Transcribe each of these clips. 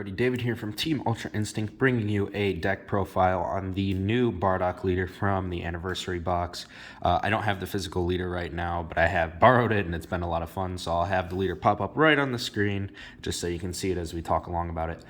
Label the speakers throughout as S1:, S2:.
S1: everybody, David here from Team Ultra Instinct, bringing you a deck profile on the new Bardock leader from the anniversary box. I don't have the physical leader right now, but I have borrowed it and it's been a lot of fun, so I'll have the leader pop up right on the screen just so you can see it as we talk along about it.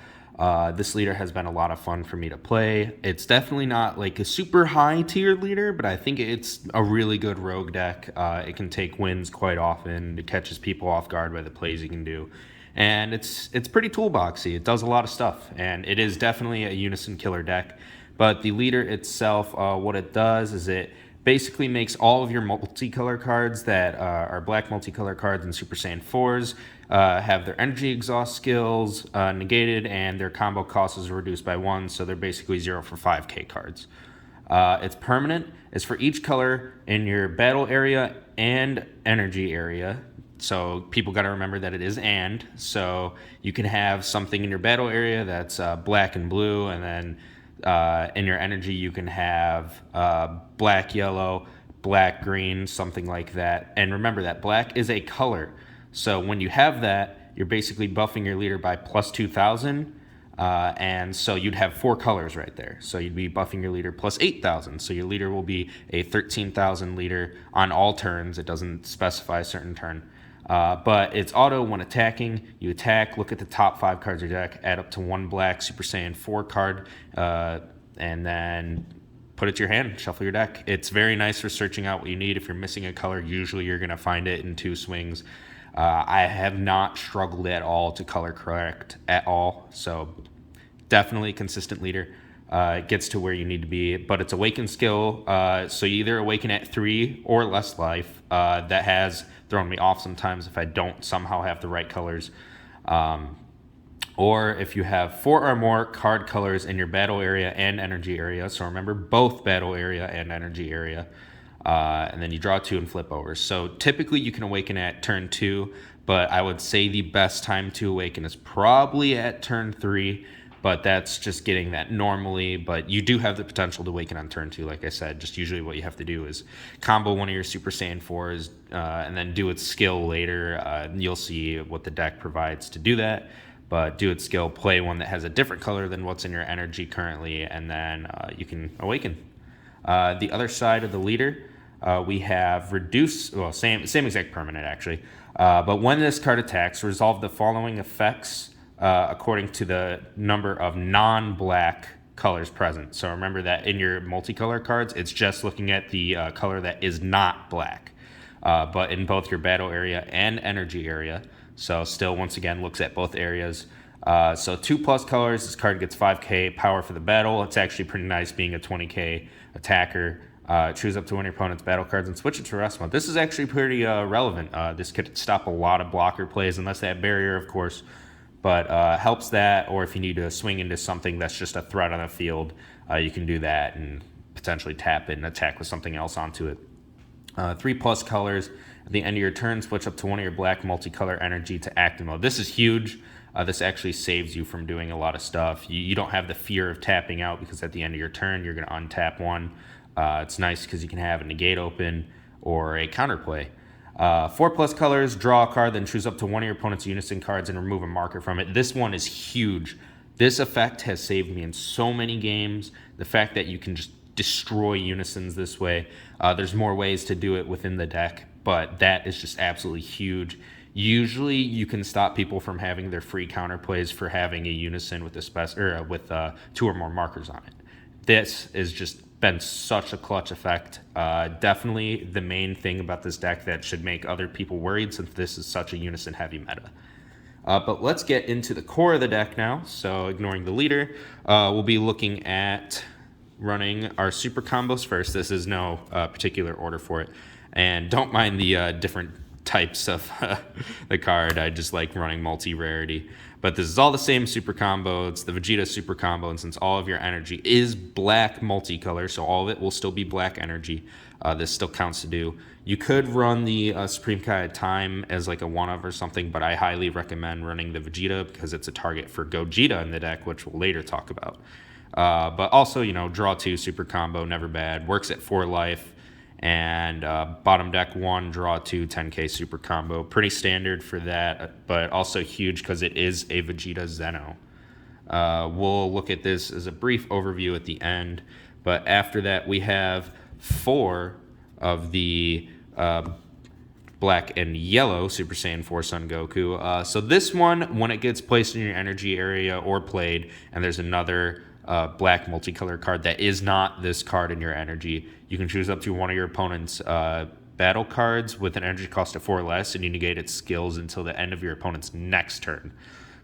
S1: This leader has been a lot of fun for me to play. It's definitely not like a super high tier leader, but I think it's a really good rogue deck. It can take wins quite often. It catches people off guard by the plays you can do. And it's pretty toolboxy. It does a lot of stuff, and it is definitely a Unison killer deck. But the leader itself, what it does is it basically makes all of your multicolor cards that are black multicolor cards and Super Saiyan 4s have their energy exhaust skills negated, and their combo cost is reduced by 1, so they're basically 0 for 5k cards. It's permanent. It's for each color in your battle area and energy area. So people got to remember that it is and. So you can have something in your battle area that's black and blue, and then in your energy you can have black, yellow, black, green, something like that. And remember that black is a color. So when you have that, you're basically buffing your leader by plus 2,000. And so you'd have 4 colors right there. So you'd be buffing your leader plus 8,000. So your leader will be a 13,000 leader on all turns. It doesn't specify a certain turn. But it's auto when attacking. You attack, look at the top 5 cards of your deck, add up to 1 black Super Saiyan 4 card, and then put it to your hand, shuffle your deck. It's very nice for searching out what you need. If you're missing a color, usually you're going to find it in 2 swings. I have not struggled at all to color correct at all, so definitely consistent leader. It gets to where you need to be, but it's awaken skill, so you either awaken at 3 or less life. That has thrown me off sometimes if I don't somehow have the right colors. Or if you have 4 or more card colors in your battle area and energy area, so remember both battle area and energy area, and then you draw 2 and flip over. So typically you can awaken at turn 2, but I would say the best time to awaken is probably at turn 3. But that's just getting that normally. But you do have the potential to awaken on turn 2, like I said. Just usually what you have to do is combo one of your Super Saiyan 4s and then do its skill later. You'll see what the deck provides to do that. But do its skill, play one that has a different color than what's in your energy currently, and then you can awaken. The other side of the leader, we have reduce, well, same exact permanent actually. But when this card attacks, resolve the following effects according to the number of non-black colors present. So remember that in your multicolor cards, it's just looking at the color that is not black. But in both your battle area and energy area, so still once again looks at both areas. So 2+ colors, this card gets 5k power for the battle. It's actually pretty nice being a 20k attacker. Choose up to one of your opponent's battle cards and switch it to rest mode. This is actually pretty relevant. This could stop a lot of blocker plays, unless they have barrier, of course. But helps that, or if you need to swing into something that's just a threat on the field, you can do that and potentially tap it and attack with something else onto it. 3+ colors. At the end of your turn, switch up to one of your black multicolor energy to active mode. This is huge. This actually saves you from doing a lot of stuff. You don't have the fear of tapping out, because at the end of your turn, you're going to untap one. It's nice because you can have a negate open or a counterplay. 4+ colors, draw a card, then choose up to one of your opponent's Unison cards and remove a marker from it. This one is huge. This effect has saved me in so many games. The fact that you can just destroy Unisons this way. There's more ways to do it within the deck, but that is just absolutely huge. Usually you can stop people from having their free counterplays for having a Unison with with 2 or more markers on it. This is just been such a clutch effect. Definitely the main thing about this deck that should make other people worried, since this is such a Unison heavy meta. But let's get into the core of the deck now. So ignoring the leader, we'll be looking at running our super combos first. This is no particular order for it. And don't mind the different types of the card. I just like running multi-rarity. But this is all the same super combo. It's the Vegeta super combo, and since all of your energy is black multicolor, so all of it will still be black energy, this still counts to do. You could run the Supreme Kai Time as like a one-of or something, but I highly recommend running the Vegeta because it's a target for Gogeta in the deck, which we'll later talk about. But also, draw 2 super combo, never bad. Works at 4 life. And bottom deck 1, draw 2, 10k super combo. Pretty standard for that, but also huge because it is a Vegeta Zeno. We'll look at this as a brief overview at the end, but after that we have 4 of the black and yellow Super Saiyan 4 Son Goku. So this one, when it gets placed in your energy area or played, and there's another black multicolor card that is not this card in your energy, you can choose up to one of your opponent's battle cards with an energy cost of 4 or less, and you negate its skills until the end of your opponent's next turn.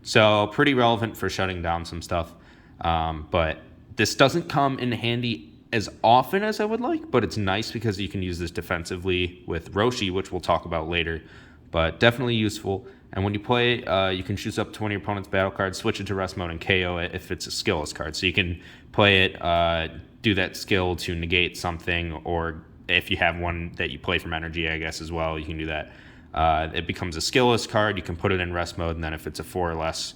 S1: So pretty relevant for shutting down some stuff. But this doesn't come in handy as often as I would like, but it's nice because you can use this defensively with Roshi, which we'll talk about later, but definitely useful. And when you play it, you can choose up to one of your opponent's battle cards, switch it to rest mode, and KO it if it's a skillless card. So you can play it, do that skill to negate something, or if you have one that you play from energy, I guess, as well, you can do that. It becomes a skillless card. You can put it in rest mode, and then if it's a 4 or less,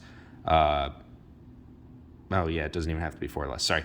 S1: oh yeah, it doesn't even have to be 4 or less. Sorry.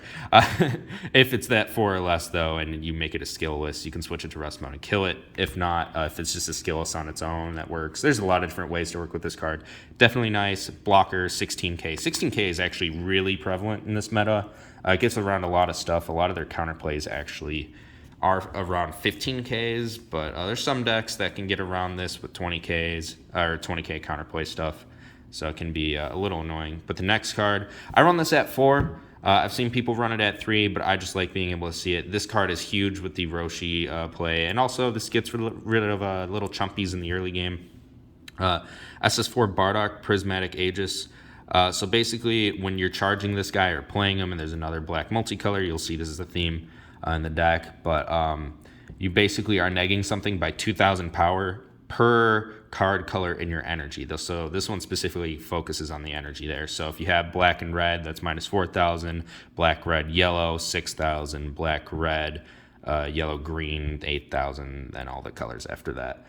S1: If it's that 4 or less though, and you make it a skillless, you can switch it to rest mode and kill it. If not, if it's just a skillless on its own, that works. There's a lot of different ways to work with this card. Definitely nice. Blocker, 16k. 16k is actually really prevalent in this meta. It gets around a lot of stuff. A lot of their counterplays actually are around 15Ks, but there's some decks that can get around this with 20Ks or 20K counterplay stuff, so it can be a little annoying. But the next card, I run this at 4. I've seen people run it at 3, but I just like being able to see it. This card is huge with the Roshi play, and also this gets rid of little chumpies in the early game. SS4 Bardock, Prismatic Aegis. So basically, when you're charging this guy or playing him, and there's another black multicolor, you'll see this is a theme in the deck, but you basically are negging something by 2,000 power per card color in your energy. So this one specifically focuses on the energy there. So if you have black and red, that's minus 4,000, black, red, yellow, 6,000, black, red, yellow, green, 8,000, then all the colors after that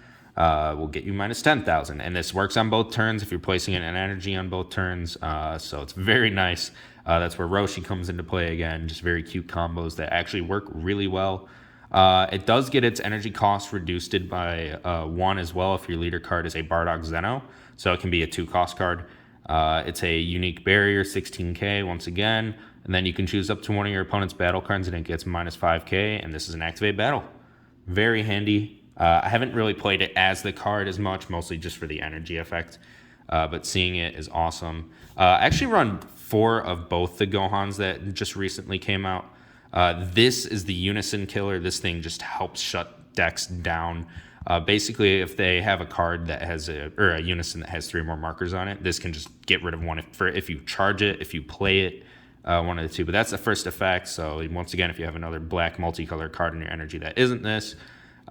S1: will get you minus 10,000. And this works on both turns if you're placing an energy on both turns. So it's very nice. That's where Roshi comes into play again. Just very cute combos that actually work really well. It does get its energy cost reduced by 1 as well if your leader card is a Bardock Zeno. So it can be a 2-cost card. It's a unique barrier, 16k once again. And then you can choose up to one of your opponent's battle cards and it gets minus 5k. And this is an activate battle. Very handy. I haven't really played it as the card as much, mostly just for the energy effect. But seeing it is awesome. I actually run 4 of both the Gohans that just recently came out. This is the Unison killer. This thing just helps shut decks down. Basically, if they have a card that has a Unison that has 3 or more markers on it, this can just get rid of one if you charge it, if you play it, one of the two. But that's the first effect. So once again, if you have another black multicolor card in your energy that isn't this,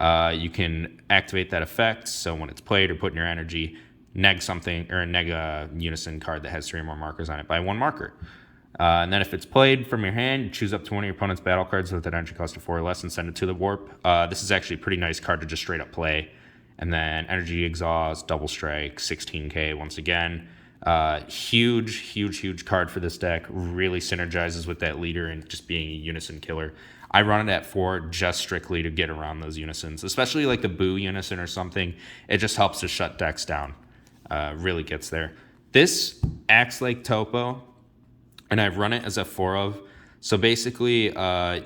S1: you can activate that effect. So when it's played or put in your energy, neg something or neg a Unison card that has 3 or more markers on it by 1 marker. And then if it's played from your hand, you choose up to one of your opponent's battle cards with an energy cost of 4 or less and send it to the warp. This is actually a pretty nice card to just straight up play. And then energy exhaust, double strike, 16k once again. Huge card for this deck. Really synergizes with that leader and just being a Unison killer. I run it at 4 just strictly to get around those Unisons, especially like the Boo Unison or something. It just helps to shut decks down. Really gets there. This acts like Topo, and I've run it as a 4 of. So basically,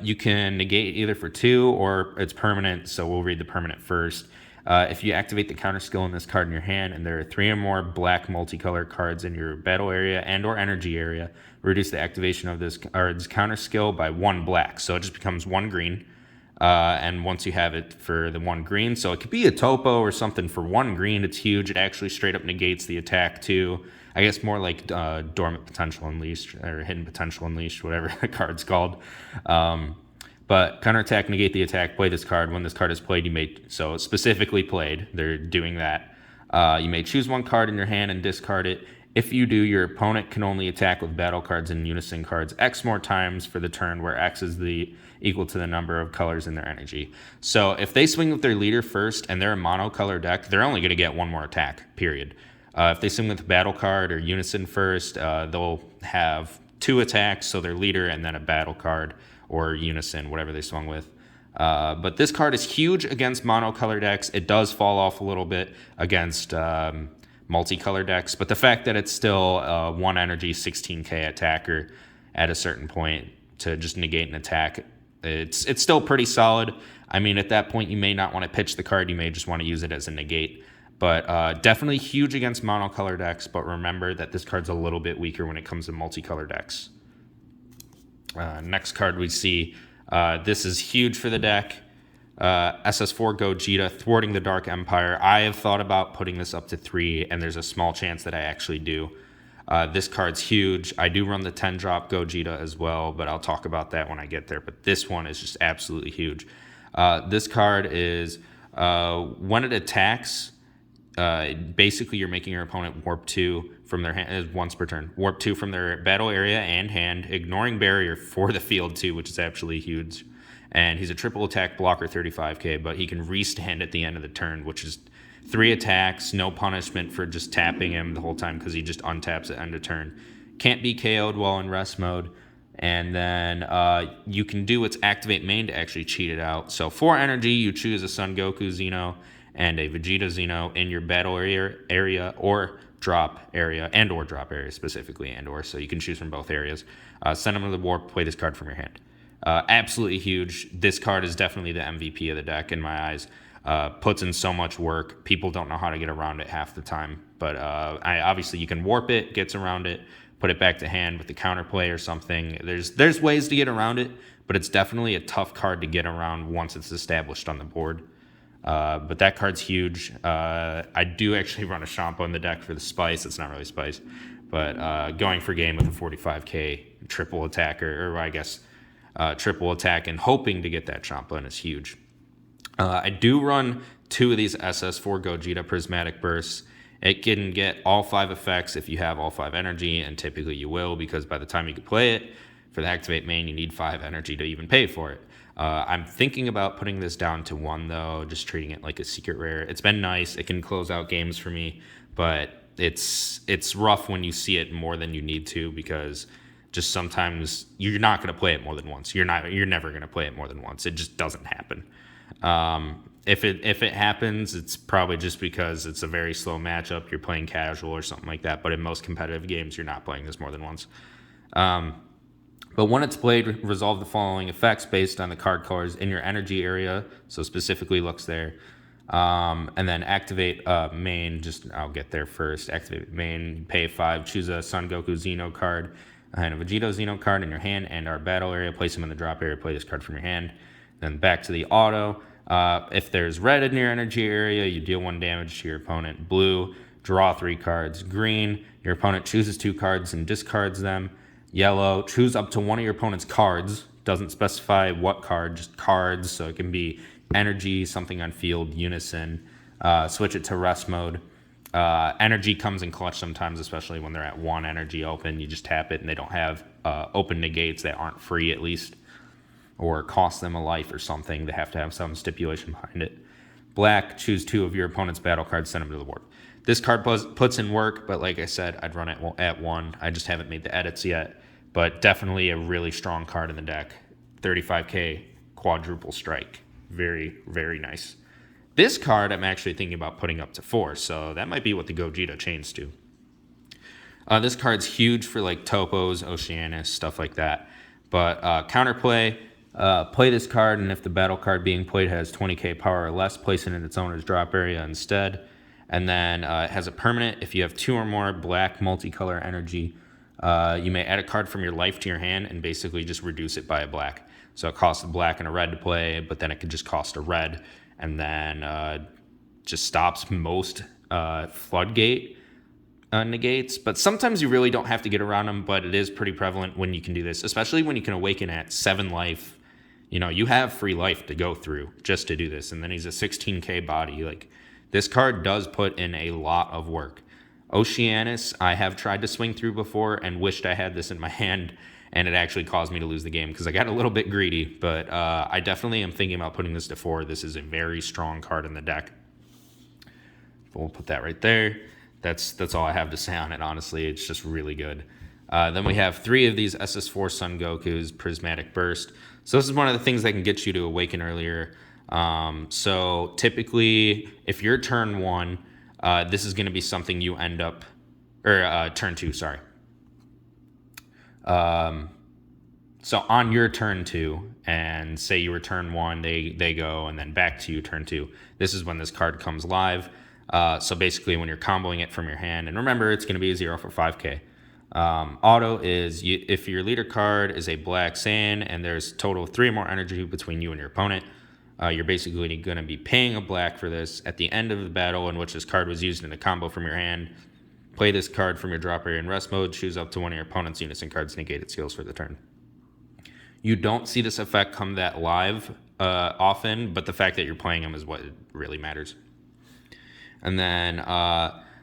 S1: you can negate either for 2 or it's permanent, so we'll read the permanent first. If you activate the counter skill in this card in your hand and there are 3 or more black multicolor cards in your battle area and or energy area, reduce the activation of this counter skill by 1 black. So it just becomes 1 green. And once you have it for the 1 green, so it could be a Topo or something for 1 green, it's huge. It actually straight up negates the attack too. I guess more like Dormant Potential Unleashed or Hidden Potential Unleashed, whatever the card's called. But counterattack, negate the attack, play this card. When this card is played, you may, so specifically played, they're doing that. You may choose 1 card in your hand and discard it. If you do, your opponent can only attack with battle cards and Unison cards X more times for the turn, where X is equal to the number of colors in their energy. So if they swing with their leader first and they're a monocolor deck, they're only going to get 1 more attack, period. If they swing with a battle card or Unison first, they'll have 2 attacks, so their leader and then a battle card or Unison, whatever they swung with. But this card is huge against monocolor decks. It does fall off a little bit against multicolor decks. But the fact that it's still 1 energy, 16k attacker at a certain point to just negate an attack, it's still pretty solid. I mean, at that point, you may not want to pitch the card. You may just want to use it as a negate. But definitely huge against monocolor decks. But remember that this card's a little bit weaker when it comes to multicolor decks. Next card we see, this is huge for the deck. SS4 Gogeta, Thwarting the Dark Empire. I have thought about putting this up to 3, and there's a small chance that I actually do. This card's huge. I do run the 10-drop Gogeta as well, but I'll talk about that when I get there. But this one is just absolutely huge. This card is, when it attacks, basically you're making your opponent warp 2 from their hand once per turn. Warp 2 from their battle area and hand, ignoring barrier for the field too, which is actually huge. And he's a triple attack blocker, 35k, but he can restand at the end of the turn, which is 3 attacks, no punishment for just tapping him the whole time because he just untaps at end of turn. Can't be KO'd while in rest mode. And then you can do its activate main to actually cheat it out. So 4 energy, you choose a Son Goku Xeno and a Vegeta Xeno in your battle area or drop area, and/or drop area specifically, and/or, so you can choose from both areas. Send them to the warp, play this card from your hand. Absolutely huge. This card is definitely the MVP of the deck in my eyes. Puts in so much work. People don't know how to get around it half the time. But obviously you can warp it, gets around it, put it back to hand with the counterplay or something. There's ways to get around it, but it's definitely a tough card to get around once it's established on the board. But that card's huge. I do actually run a Shampoo in the deck for the spice. It's not really spice. But going for game with a 45k triple attacker, or I guess triple attack, and hoping to get that Shampoo in is huge. I do run 2 of these SS4 Gogeta Prismatic Bursts. It can get all 5 effects if you have all 5 energy, and typically you will, because by the time you can play it, for the activate main, you need 5 energy to even pay for it. I'm thinking about putting this down to 1, though, just treating it like a secret rare. It's been nice. It can close out games for me, but it's rough when you see it more than you need to, because just sometimes you're not going to play it more than once. You're never going to play it more than once. It just doesn't happen. If it happens, it's probably just because it's a very slow matchup. You're playing casual or something like that. But in most competitive games, you're not playing this more than once. But when it's played, resolve the following effects based on the card colors in your energy area. So specifically looks there. And then activate main. I'll get there first. Activate main, pay 5, choose a Son Goku Xeno card and a Vegeta Xeno card in your hand and our battle area. Place them in the drop area. Play this card from your hand. Then back to the auto. If there's red in your energy area, you deal 1 damage to your opponent. Blue, draw 3 cards. Green, your opponent chooses 2 cards and discards them. Yellow, choose up to 1 of your opponent's cards. Doesn't specify what card, just cards. So it can be energy, something on field, Unison. Switch it to rest mode. Energy comes in clutch sometimes, especially when they're at 1 energy open. You just tap it and they don't have open negates that aren't free, at least, or cost them a life or something. They have to have some stipulation behind it. Black, choose 2 of your opponent's battle cards, send them to the warp. This card puts in work, but like I said, I'd run it at 1. I just haven't made the edits yet, but definitely a really strong card in the deck. 35k quadruple strike. Very, very nice. This card I'm actually thinking about putting up to 4, so that might be what the Gogeta chains to. This card's huge for like Topos, Oceanus, stuff like that. But counterplay, play this card, and if the battle card being played has 20k power or less, place it in its owner's drop area instead. And then it has a permanent. If you have 2 or more black multicolor energy, you may add a card from your life to your hand and basically just reduce it by a black. So it costs a black and a red to play, but then it could just cost a red, and then just stops most floodgate negates. But sometimes you really don't have to get around them, but it is pretty prevalent when you can do this, especially when you can awaken at 7 life. You know, you have free life to go through just to do this, and then he's a 16k body. Like, this card does put in a lot of work. Oceanus, I have tried to swing through before and wished I had this in my hand, and it actually caused me to lose the game because I got a little bit greedy. But I definitely am thinking about putting this to 4. This is a very strong card in the deck. We'll put that right there. That's all I have to say on it, honestly. It's just really good. Then we have 3 of these SS4 Son Goku's Prismatic Burst. So this is one of the things that can get you to awaken earlier. So typically, if you're turn 1, this is going to be something you end up, or turn 2, sorry. So on your turn 2, and say you were turn 1, they go, and then back to you turn 2. This is when this card comes live. So basically when you're comboing it from your hand, and remember it's going to be a 0 for 5k. Auto is if your leader card is a black sand and there's a total of 3 or more energy between you and your opponent, you're basically going to be paying a black for this. At the end of the battle in which this card was used in a combo from your hand, play this card from your drop area in rest mode, choose up to one of your opponent's Unison cards, negate its skills for the turn. You don't see this effect come that live often, but the fact that you're playing them is what really matters. And then,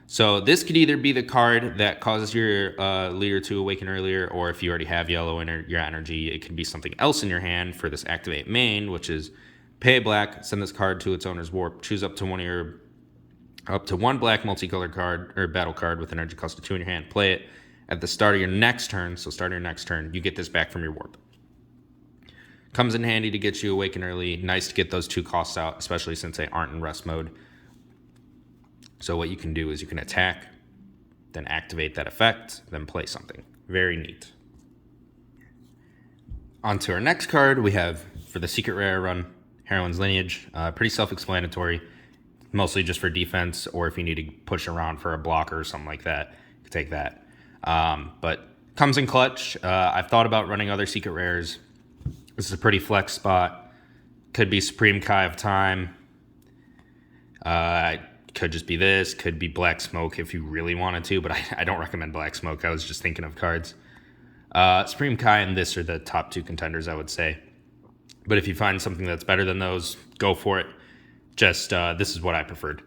S1: so this could either be the card that causes your leader to awaken earlier, or if you already have yellow in your energy, it could be something else in your hand for this activate main, which is pay black, send this card to its owner's warp, choose up to one black multicolored card or battle card with energy cost of 2 in your hand, play it at the start of your next turn. So start of your next turn, you get this back from your warp. Comes in handy to get you awaken early. Nice to get those 2 costs out, especially since they aren't in rest mode. So what you can do is you can attack, then activate that effect, then play something. Very neat. On to our next card, we have, for the secret rare run, Heroine's Lineage. Pretty self-explanatory, mostly just for defense, or if you need to push around for a blocker or something like that, you can take that. But comes in clutch. I've thought about running other secret rares. This is a pretty flex spot. Could be Supreme Kai of Time. Could just be this. Could be Black Smoke if you really wanted to, but I don't recommend Black Smoke. I was just thinking of cards. Supreme Kai and this are the top 2 contenders, I would say. But if you find something that's better than those, go for it. Just this is what I preferred.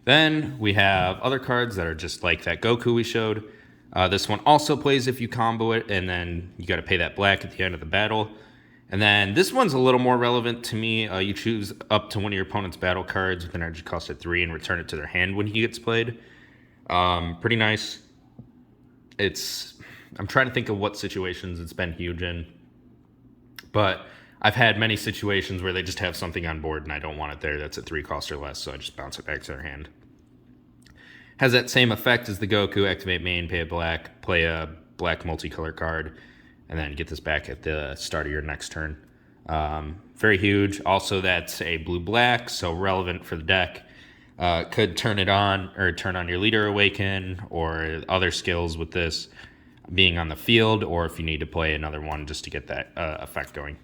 S1: Then we have other cards that are just like that Goku we showed. This one also plays if you combo it, and then you got to pay that black at the end of the battle. And then this one's a little more relevant to me. You choose up to one of your opponent's battle cards with an energy cost of 3 and return it to their hand when he gets played. Pretty nice. I'm trying to think of what situations it's been huge in. But I've had many situations where they just have something on board and I don't want it there that's at 3 cost or less, so I just bounce it back to their hand. Has that same effect as the Goku. Activate main, pay a black, play a black multicolor card, and then get this back at the start of your next turn. Very huge. Also, that's a blue-black, so relevant for the deck. Could turn it on, or turn on your leader awaken, or other skills with this being on the field, or if you need to play another one just to get that effect going.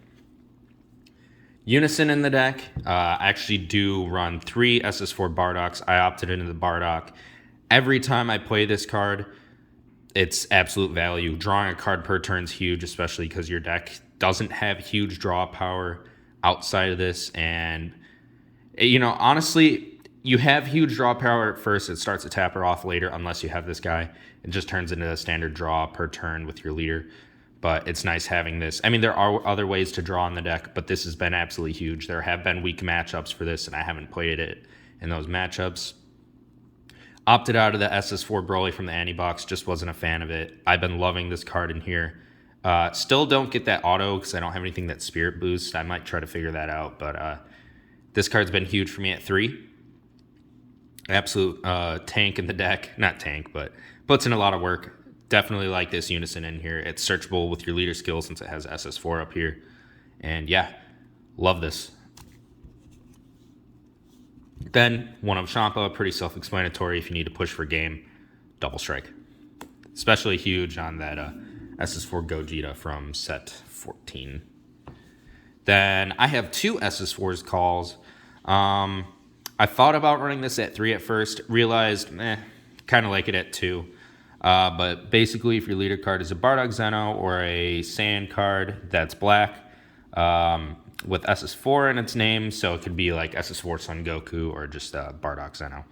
S1: Unison in the deck. I actually do run 3 SS4 Bardocks. I opted into the Bardock. Every time I play this card, it's absolute value. Drawing a card per turn is huge, especially because your deck doesn't have huge draw power outside of this. And, you know, honestly, you have huge draw power at first. It starts to taper off later unless you have this guy. It just turns into a standard draw per turn with your leader. But it's nice having this. I mean, there are other ways to draw in the deck, but this has been absolutely huge. There have been weak matchups for this, and I haven't played it in those matchups. Opted out of the SS4 Broly from the Anti-Box, just wasn't a fan of it. I've been loving this card in here. Still don't get that auto because I don't have anything that Spirit Boost. I might try to figure that out, but this card's been huge for me at 3. Absolute tank in the deck. Not tank, but puts in a lot of work. Definitely like this Unison in here. It's searchable with your leader skill since it has SS4 up here. And yeah, love this. Then, one of Champa, pretty self-explanatory. If you need to push for game, double strike. Especially huge on that SS4 Gogeta from set 14. Then I have 2 SS4's calls. I thought about running this at 3 at first. Realized, kind of like it at 2. But basically, if your leader card is a Bardock Zeno or a Sand card that's black, with SS4 in its name, so it could be like SS4 Son Goku or just Bardock Zeno.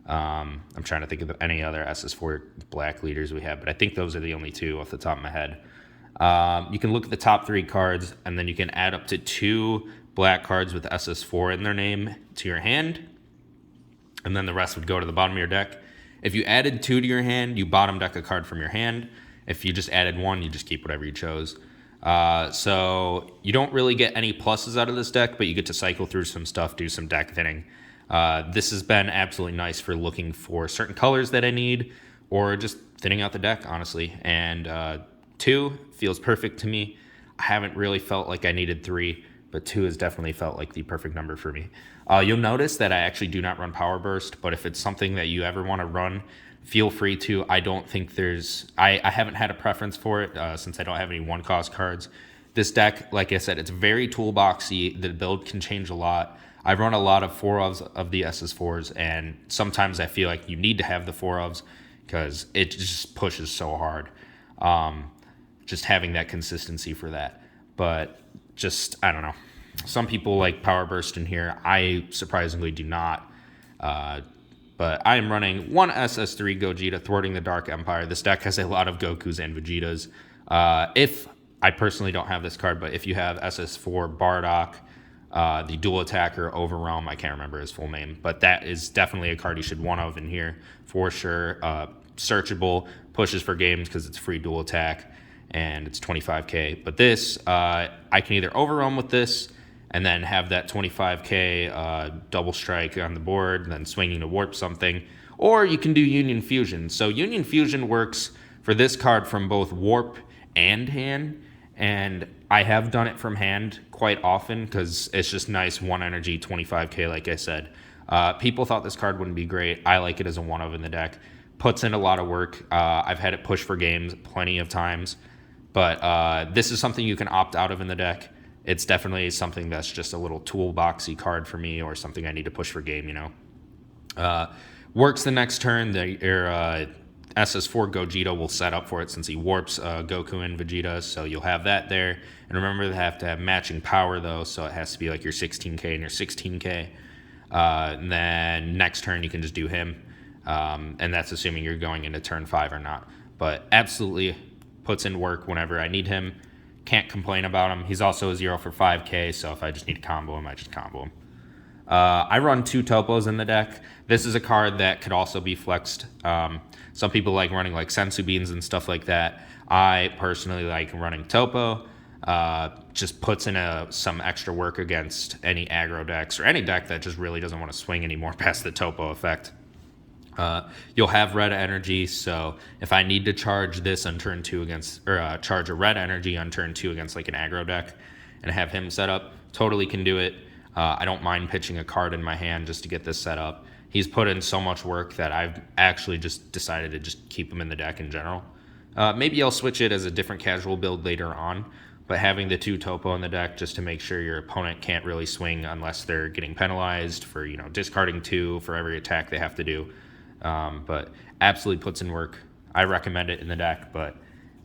S1: I'm trying to think of any other SS4 black leaders we have, but I think those are the only 2 off the top of my head. You can look at the top 3 cards, and then you can add up to 2 black cards with SS4 in their name to your hand, and then the rest would go to the bottom of your deck. If you added 2 to your hand, you bottom deck a card from your hand. If you just added 1, you just keep whatever you chose. So you don't really get any pluses out of this deck, but you get to cycle through some stuff, do some deck thinning. This has been absolutely nice for looking for certain colors that I need or just thinning out the deck, honestly. And 2 feels perfect to me. I haven't really felt like I needed 3, but 2 has definitely felt like the perfect number for me. You'll notice that I actually do not run Power Burst, but if it's something that you ever want to run, feel free to. I don't think I haven't had a preference for it since I don't have any 1-cost cards. This deck, like I said, it's very toolboxy. The build can change a lot. I've run a lot of 4-ofs of the SS4s, and sometimes I feel like you need to have the 4-ofs because it just pushes so hard. Just having that consistency for that. But just, I don't know. Some people like Power Burst in here. I surprisingly do not. But I am running 1 SS3 Gogeta thwarting the Dark Empire. This deck has a lot of Gokus and Vegetas. If I personally don't have this card, but if you have SS4 Bardock, the dual attacker Overwhelm, I can't remember his full name, but that is definitely a card you should one of in here for sure. Searchable, pushes for games because it's free dual attack, and it's 25k. But this, I can either Overwhelm with this and then have that 25k double strike on the board, and then swinging to warp something, or you can do Union Fusion. So Union Fusion works for this card from both warp and hand, and I have done it from hand quite often because it's just nice 1 energy, 25k, like I said. People thought this card wouldn't be great. I like it as a 1-of in the deck. Puts in a lot of work. I've had it push for games plenty of times, but this is something you can opt out of in the deck. It's definitely something that's just a little toolboxy card for me, or something I need to push for game, Works the next turn. Your SS4 Gogeta will set up for it since he warps Goku and Vegeta, so you'll have that there. And remember, they have to have matching power, though, so it has to be like your 16k and your 16k. And then next turn, you can just do him. And that's assuming you're going into turn 5 or not. But absolutely puts in work whenever I need him. Can't complain about him. He's also a 0 for 5k, so if I just need to combo him, I just combo him. I run 2 Topos in the deck. This is a card that could also be flexed. Some people like running like Sensu Beans and stuff like that. I personally like running Topo. Just puts in some extra work against any aggro decks or any deck that just really doesn't want to swing anymore past the Topo effect. You'll have red energy, so if I need to charge this on turn 2 against, or charge a red energy on turn 2 against like an aggro deck and have him set up, totally can do it. I don't mind pitching a card in my hand just to get this set up. He's put in so much work that I've actually just decided to just keep him in the deck in general. Maybe I'll switch it as a different casual build later on, but having the 2 Topo in the deck just to make sure your opponent can't really swing unless they're getting penalized for, discarding 2 for every attack they have to do. But absolutely puts in work. I recommend it in the deck, but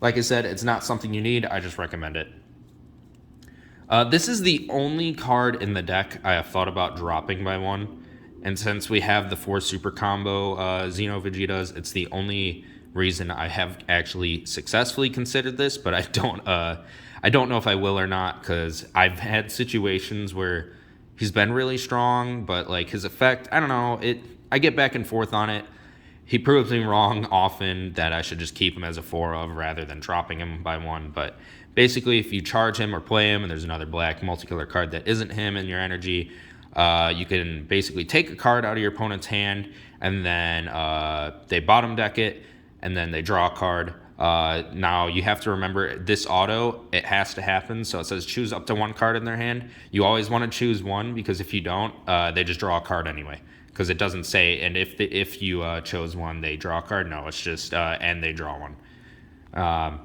S1: like I said, it's not something you need. I just recommend it. This is the only card in the deck I have thought about dropping by 1. And since we have the 4 super combo Xeno Vegetas, it's the only reason I have actually successfully considered this, but I don't know if I will or not, because I've had situations where he's been really strong, but like his effect, I don't know, I get back and forth on it. He proves me wrong often that I should just keep him as a 4-of rather than dropping him by 1. But basically, if you charge him or play him and there's another black multicolor card that isn't him in your energy, you can basically take a card out of your opponent's hand, and then they bottom deck it, and then they draw a card. Now, you have to remember, this auto, it has to happen. So it says choose up to 1 card in their hand. You always want to choose 1, because if you don't, they just draw a card anyway. Because it doesn't say, and if you chose 1, they draw a card. No, it's just, and they draw 1.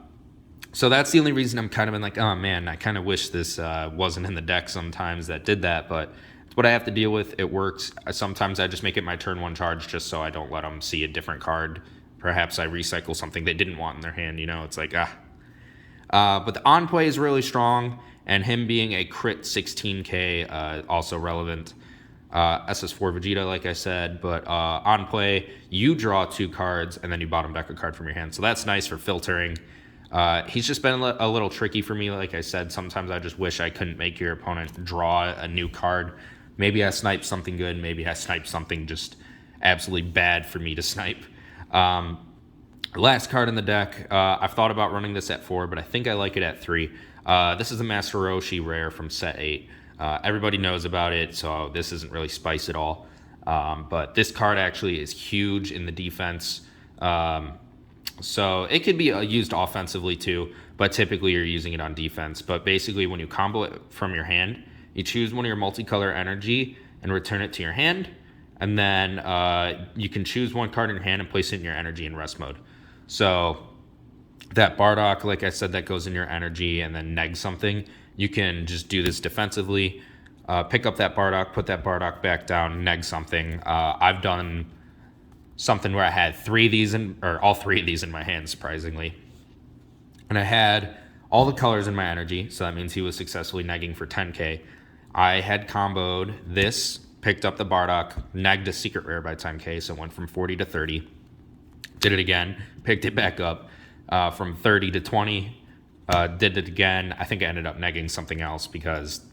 S1: So that's the only reason I'm kind of like, oh man, I kind of wish this wasn't in the deck sometimes that did that, but it's what I have to deal with. It works. Sometimes I just make it my turn 1 charge just so I don't let them see a different card. Perhaps I recycle something they didn't want in their hand, it's like, But the on play is really strong, and him being a crit 16k, also relevant. SS4 Vegeta, like I said, but on play, you draw 2 cards, and then you bottom deck a card from your hand. So that's nice for filtering. He's just been a little tricky for me, like I said. Sometimes I just wish I couldn't make your opponent draw a new card. Maybe I sniped something good, maybe I sniped something just absolutely bad for me to snipe. Last card in the deck, I've thought about running this at 4, but I think I like it at 3. This is a Master Roshi rare from set 8. Everybody knows about it, so this isn't really spice at all. But this card actually is huge in the defense. So it could be used offensively too, but typically you're using it on defense. But basically, when you combo it from your hand, you choose one of your multicolor energy and return it to your hand. And then you can choose one card in your hand and place it in your energy in rest mode. So that Bardock, like I said, that goes in your energy and then neg something. You can just do this defensively. Pick up that Bardock, put that Bardock back down, neg something. I've done something where I had all three of these in my hand, surprisingly. And I had all the colors in my energy, so that means he was successfully negging for 10k. I had comboed this, picked up the Bardock, negged a secret rare by 10k, so it went from 40 to 30. Did it again, picked it back up from 30 to 20. Did it again. I think I ended up negging something else because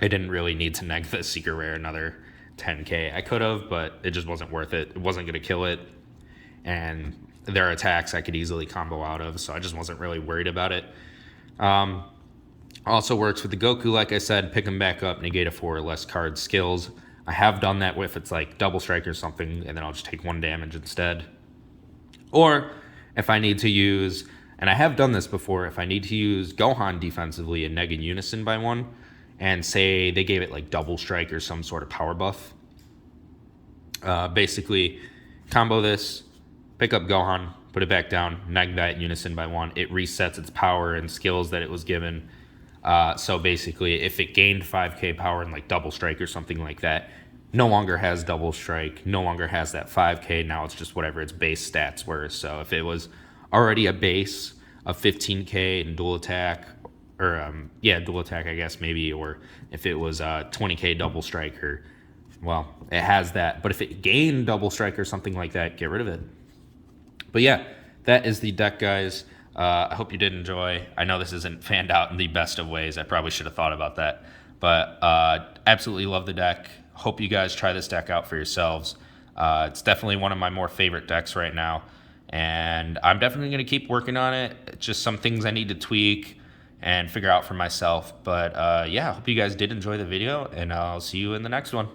S1: I didn't really need to neg the secret rare another 10k. I could have, but it just wasn't worth it. It wasn't going to kill it. And their attacks I could easily combo out of, so I just wasn't really worried about it. Also works with the Goku, like I said, pick them back up, negate a 4 or less card skills. I have done that with it's like double strike or something, and then I'll just take 1 damage instead. Or if I need to use, and I have done this before, if I need to use Gohan defensively and neg in Unison by 1, and say they gave it like double strike or some sort of power buff, basically combo this, pick up Gohan, put it back down, neg that Unison by 1. It resets its power and skills that it was given. So basically, if it gained 5k power and like double strike or something like that, no longer has double strike, no longer has that 5k. Now it's just whatever its base stats were. So if it was already a base of 15k and dual attack, or dual attack, I guess maybe, or if it was 20k double strike, or well, it has that. But if it gained double strike or something like that, get rid of it. But yeah, that is the deck, guys. I hope you did enjoy. I know this isn't fanned out in the best of ways. I probably should have thought about that. But absolutely love the deck. Hope you guys try this deck out for yourselves. It's definitely one of my more favorite decks right now. And I'm definitely going to keep working on it. It's just some things I need to tweak and figure out for myself. But yeah, I hope you guys did enjoy the video, and I'll see you in the next one.